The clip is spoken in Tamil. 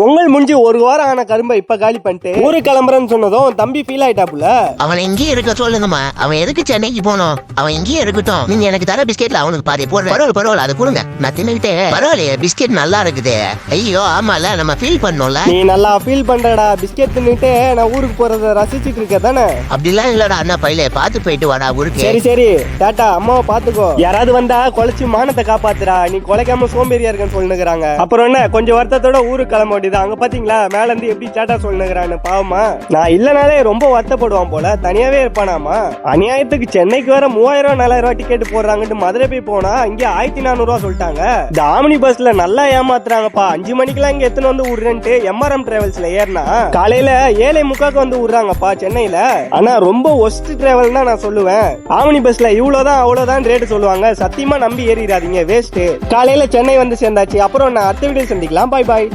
பொங்கல் முடிஞ்சு ஒரு வாரம் ஆன கரும்பை இப்ப காலி பண்ணிட்டு ஊரு கிளம்புறேன்னு சொன்னதும் தம்பி ஃபீல் ஆயிட்டாப்புல. அவன் எங்கேயே இருக்க சொல்லுங்கம்மா. அவன் எதுக்கு சென்னைக்கு போனோம்? அவன் எங்கேயே இருக்கட்டும். நீங்க எனக்கு தர பிஸ்கெட்ல அவனுக்கு பாதி போடுறேன். பரவாயில்ல அது கொடுங்க. நான் தின்னுகிட்டே பரவாயில்லையே பிஸ்கெட் நல்லா இருக்குது. ஐயோ ஆமால நம்ம ஃபீல் பண்ணோம்ல. நீ நல்லா ஃபீல் பண்றடா. பிஸ்கெட் தின்னுட்டு நான் ஊருக்கு போறத ரசிச்சிட்டு இருக்க தானே? அப்படிலாம் இல்லடா அண்ணா பையில பாத்து போயிட்டு வாடா ஊருக்கு. சரி சரி டாட்டா. அம்மாவை பாத்துக்கோ. யாராவது வந்தா கொலைச்சு மானத்தை காப்பாத்துறா. நீ கொலைக்காம சோம்பேறியா இருக்கன்னு சொல்லுங்கிறாங்க. அப்புறம் என்ன கொஞ்சம் வருத்தத்தோட ஊருக்கு கிளம்ப வேண்டியது. அங்க பாத்தீங்களா மேல இருந்து எப்படி டாட்டா சொல்லுங்கிறான்னு. பாவமா நான் இல்லனாலே ரொம்ப வருத்தப்படுவான் போல. தனியாவே இருப்பானாமா. அநியாயத்துக்கு சென்னைக்கு வர 3000 4000 டிக்கெட் போடுறாங்கன்னு மதுரை போய் போனா இங்க 1400 சொல்லிட்டாங்க. இந்த ஆமினி பஸ்ல நல்லா ஏமாத்துறாங்கப்பா. 5 மணிக்கெல்லாம் இங்க எத்தனை வந்து விடுறேன்ட்டு எம்ஆர்எம் டிராவல்ஸ்ல ஏறினா காலையில 7:45 வந்து விடுறாங்கப்பா சென்னையில. ஆனா ரொம்ப ஒஸ்ட் டிராவல் தான் நான் சொல்லுவேன். ஆமினி பஸ்ல இவ்வளவுதான் அவ்வளவுதான் ரேட் சொல்லுவாங்க. சத்தியமா நம்பி ஏறிடாதீங்க, வேஸ்ட். காலையில சென்னை வந்து சேர்ந்தாச்சு. அப்புறம் நான் அடுத்த வீடியோ சந்திக்கலாம். பாய் பாய்.